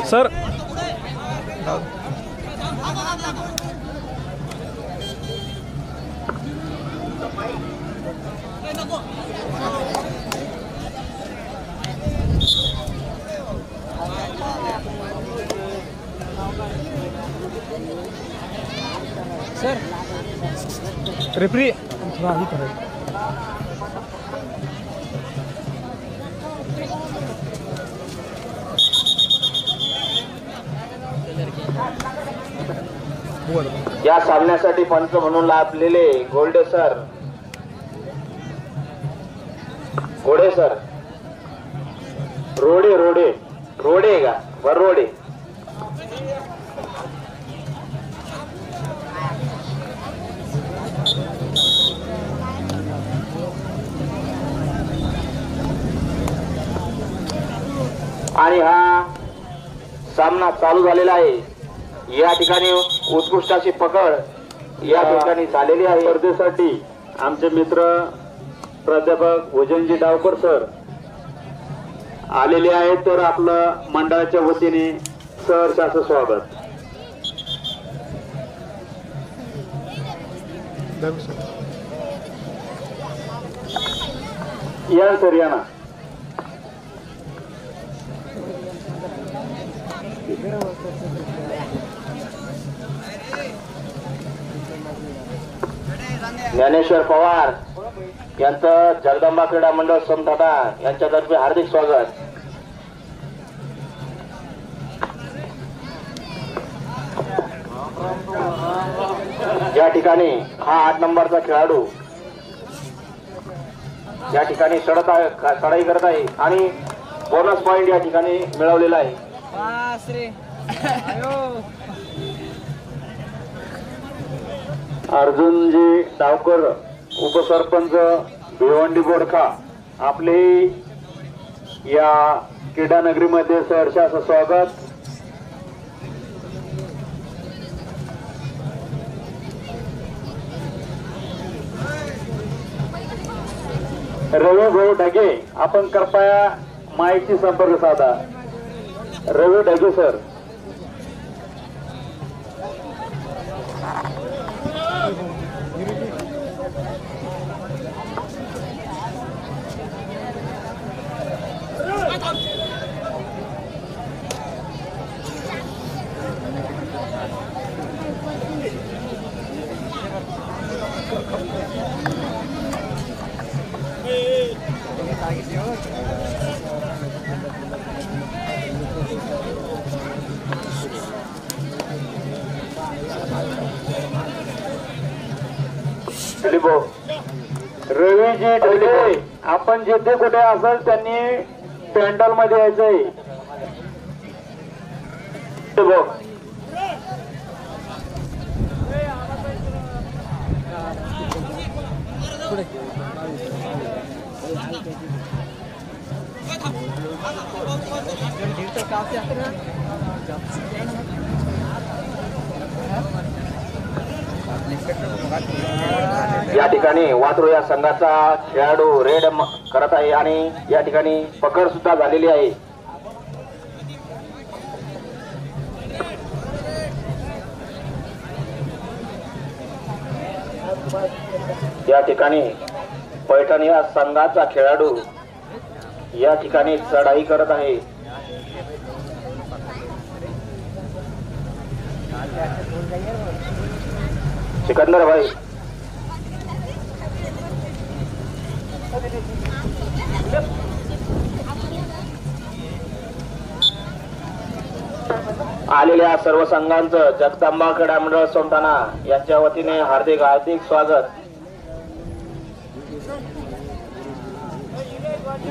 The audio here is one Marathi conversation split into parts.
सर रेफरी थोड़ा आगे करो। या सामन्यासाठी पंच म्हणून लाभलेले घोडे सर रोडे का बरोडे आणि हा सामना चालू झालेला आहे। या ठिकाणी उत्कृष्ट अशी पकड या ठिकाणी झालेली आहे। स्पर्धेसाठी आमचे मित्र प्राध्यापक भोजनजी डावकर सर आलेले आहेत, तर आपलं मंडळाच्या वतीने सहर्ष असं स्वागत। या सर या ना। ज्ञानेश्वर पवार यांचं जगदंबा क्रीडा मंडळ सोमठाणा यांच्यातर्फे हार्दिक स्वागत। या ठिकाणी हा 8 नंबरचा खेळाडू या ठिकाणी चढाई करत आहे आणि बोनस पॉइंट या ठिकाणी मिळवलेला आहे। अर्जुनजी डावकर उपसरपंच भिवंडी बोडखा आपले या क्रीडा नगरीमध्ये सहर्ष असं स्वागत। रवी भाऊ ढगे आपण कृपया माहिती संपर्क साधा। रवी ढगे सर रवीजी ढगे आपण जिथे कुठे असेल त्यांनी पॅन्डल मध्ये यायचंय। या ठिकाणी वात्रो या संघाचा खेळाडू रेड करत आहे आणि या ठिकाणी पकड सुद्धा झालेली आहे। या ठिकाणी पैठण या संघाचा खेळाडू या ठिकाणी चढाई करत आहे। सिकंदर भाई आलेल्या सर्व संघांचं जगदंबा क्रीडा मंडळ सोमठाणा यांच्या वतीने हार्दिक स्वागत।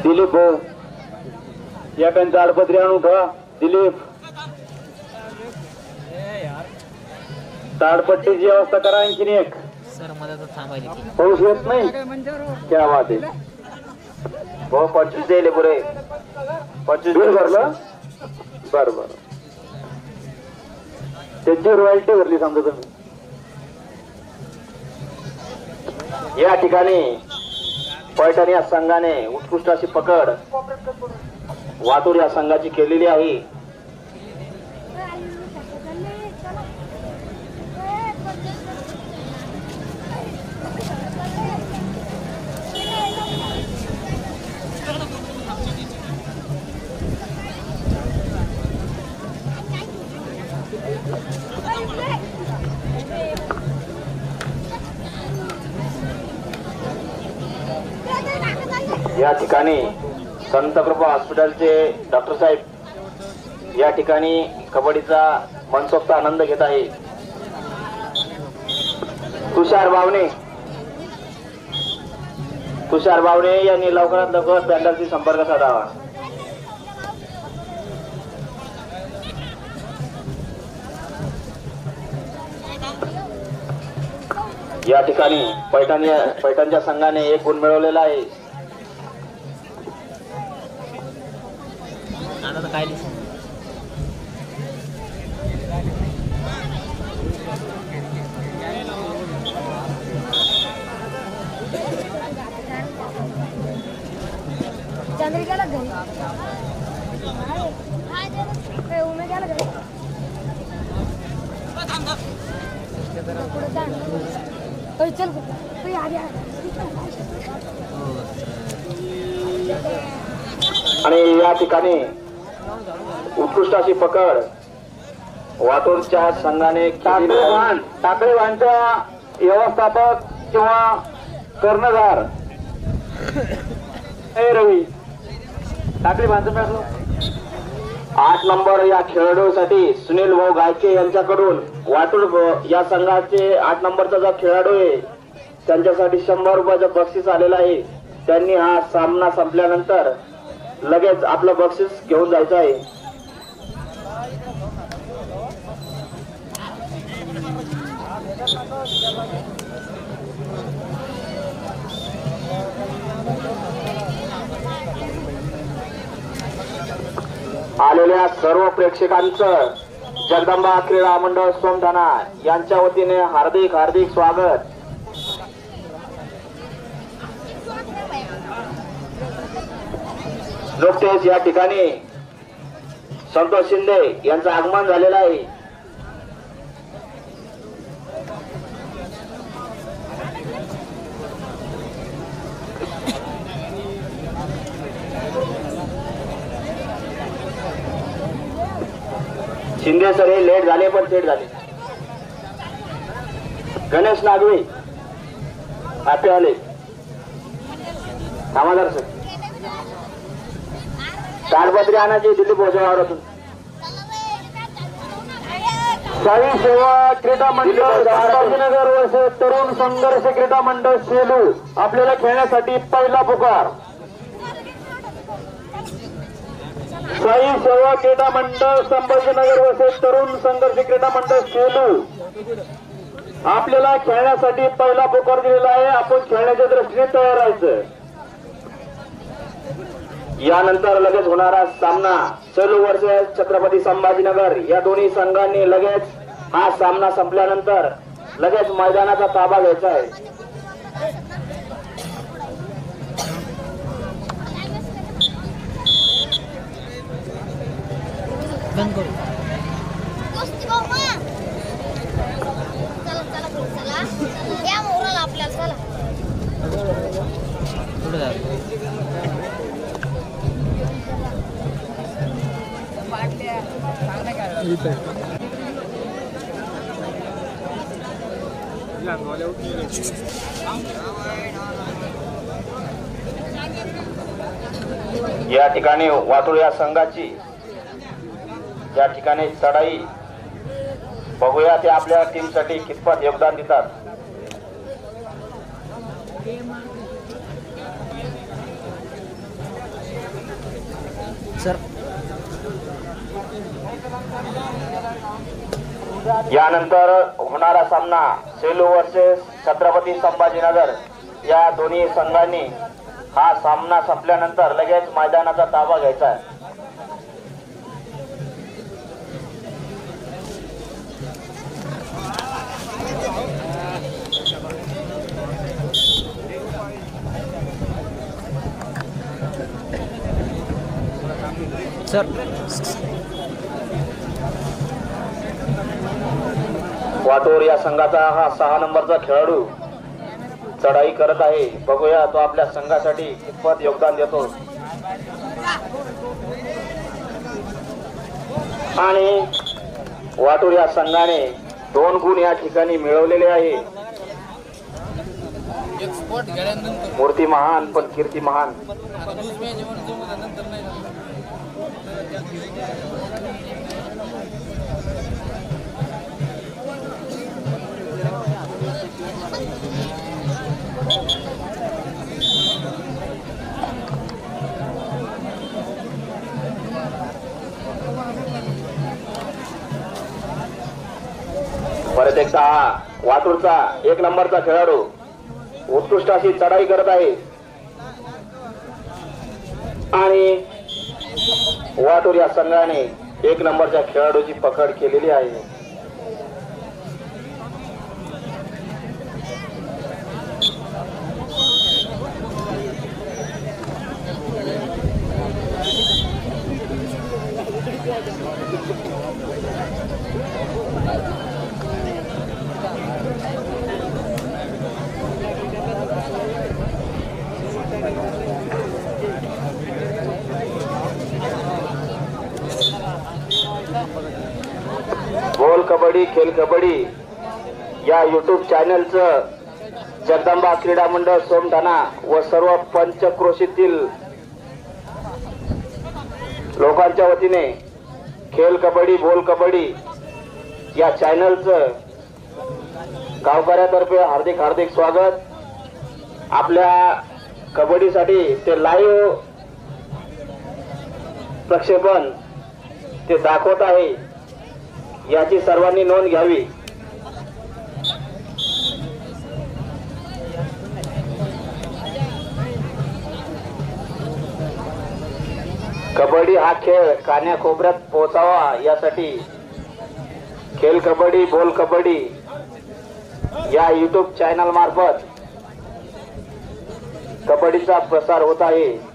दिलीप भाऊ या त्यांचं आडपत्री आणून ठेवा। दिलीप ताडपट्टीची व्यवस्था करा। आणखीन एक पाऊस येत नाही क्या बात आहे। हो 25 दिले पुरे 25 भरलं बरं त्यांची रॉयल्टी भरली समजा तुम्ही। या ठिकाणी पैठण या संघाने उत्कृष्ट अशी पकड वाटूर या संघाची केलेली आहे. या ठिकाणी संत कृपा हॉस्पिटलचे डॉक्टर साहेब या ठिकाणी कबड्डीचा मनसोक्त आनंद घेत आहे. तुषार बावणे यांनी लवकरात लवकर पॅन्डलशी संपर्क साधावा. या ठिकाणी पैठणच्या संघाने 1 गुण मिळवलेला आहे. चंद्रिकाला घरी उमेदला घरी चल आणि या ठिकाणी उत्कृष्ट अशी पकड वाटूरच्या संघाने टाकळी वाहनचा व्यवस्थापक किंवा कर्णधार रवी टाकळी बांधून 8 नंबर या खेळाडूसाठी सुनील भाऊ गायके यांच्याकडून वाटूर या संघाचे 8 नंबरचा जो खेळाडू आहे त्यांच्यासाठी 100 रुपयाचं बक्षीस आलेलं आहे. त्यांनी हा सामना संपल्यानंतर लगेच आपलं बक्षीस घेऊन जायचं आहे. आलेल्या सर्व प्रेक्षकांचं जगदंबा क्रीडा मंडळ सोमठाणा यांच्या वतीने हार्दिक हार्दिक स्वागत. नुकतेच या ठिकाणी संतोष शिंदे यांचं आगमन झालेलं आहे. शिंदे सर हे लेट झाले पण थेट झाले. गणेश नागवे हॅपी आले कामादार सर ताडपत्री आणायची दिल्ली पोहोचवणार होतो. साई सेवा क्रीडा मंडळ संभाजीनगर व तरुण संघर्ष क्रीडा मंडळ सेलू आपल्याला खेळण्यासाठी पहिला पुकार. साई सेवा क्रीडा मंडळ संभाजीनगर व तरुण संघर्ष क्रीडा मंडळ सेलू आपल्याला खेळण्यासाठी पहिला पुकार दिलेला आहे. आपण खेळण्याच्या दृष्टीने तयार राहायचं. यानंतर लगेच होणारा सामना सेलू वर्सेस छत्रपती संभाजीनगर या दोन्ही संघांनी लगेच हा सामना संपल्यानंतर लगेच मैदानाचा ताबा घ्यायचा आहे. या ठिकाणी वाटूर या संघाची या ठिकाणी चढाई बघूया ते आपल्या टीमसाठी कितपत योगदान देतात. सर यानंतर होणारा सामना सेलू वर्सेस छत्रपती संभाजीनगर या दोन्ही संघांनी हा सामना संपल्यानंतर लगेच मैदानाचा ताबा घ्यायचा आहे. सर वाटोर या संघाचा हा 6 नंबरचा खेळाडू चढाई करत आहे. बघूया तो आपल्या संघासाठी कितपत योगदान देतो. आणि वाटोर या संघाने 2 गुण या ठिकाणी मिळवलेले आहे. मूर्ती महान पण कीर्ती महान. परत एकदा हा वाटूरचा 1 नंबरचा खेळाडू उत्कृष्ट अशी चढाई करत आहे. आणि वाटूर या संघाने 1 नंबरच्या खेळाडूची पकड केलेली आहे. बोल कबड्डी खेल कबड्डी या युट्यूब चॅनलचं जगदंबा क्रीडा मंडळ सोमठाणा व सर्व पंचक्रोशीतील लोकांच्या वतीने खेल कबड्डी बोल कबड्डी या चॅनलचं गावकऱ्यातर्फे हार्दिक हार्दिक स्वागत. आपल्या कबड्डीसाठी ते लाईव्ह प्रक्षेपण ते दाखवत आहे, याची सर्वांनी नोंद घ्यावी. कबड्डी हा खेळ कान्याकोपऱ्यात पोहोचावा यासाठी खेल कबड्डी बोल कबड्डी या युट्यूब चॅनल मार्फत कबड्डीचा प्रसार होत आहे.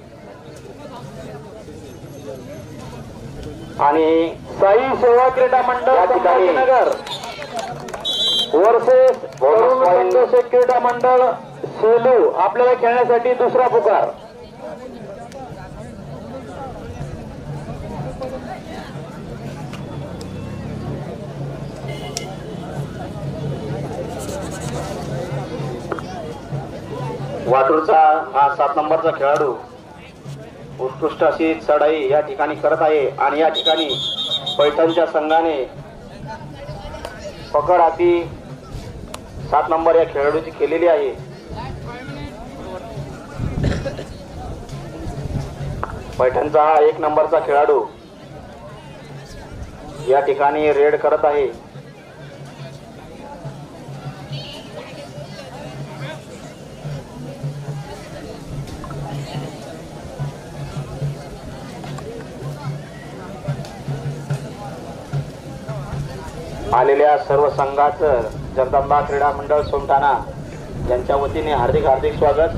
आणि साई सेवा क्रीडा मंडळ नगर वर्सेस क्रीडा मंडळ सेलू आपल्याला खेळण्यासाठी दुसरा पुकार. वाटूरचा हा 7 नंबरचा खेळाडू उत्कृष्ट अशी चढाई या ठिकाणी करत आहे. आणि या ठिकाणी पैठणच्या संघाने पकड हाती 7 नंबर या खेळाडूची केलेली आहे. पैठणचा हा 1 नंबरचा खेळाडू या ठिकाणी रेड करत आहे. आलेल्या सर्व संघाचं जगदंबा क्रीडा मंडळ सोमठाणा यांच्या वतीने हार्दिक हार्दिक स्वागत.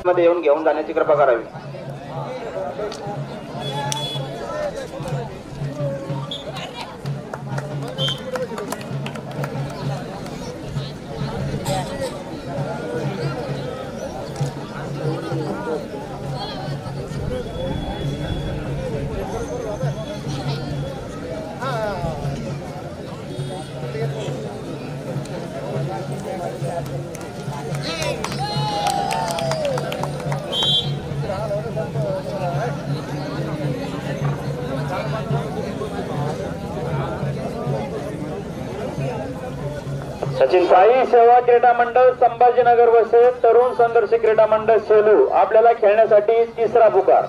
मध्ये येऊन घेऊन जाण्याची कृपा करावी. सचिन साई सेवा क्रीडा मंडळ संभाजीनगर वसे तरुण संघर्ष क्रीडा मंडळ सेलू आपल्याला खेळण्यासाठी तिसरा पुकार.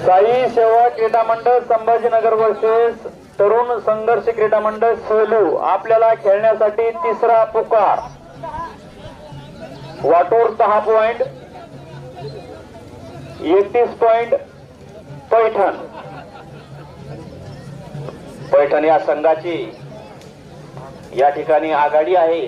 साई सेवा क्रीडा मंडळ संभाजीनगर वर्सेस तरुण संघर्ष क्रीडा मंडळ सेलू आपल्याला खेळण्यासाठी तिसरा पुकार. वाटोर 6 पॉइंट, 31 पॉइंट पैठण. पैठण या संघाची या ठिकाणी आघाडी आहे.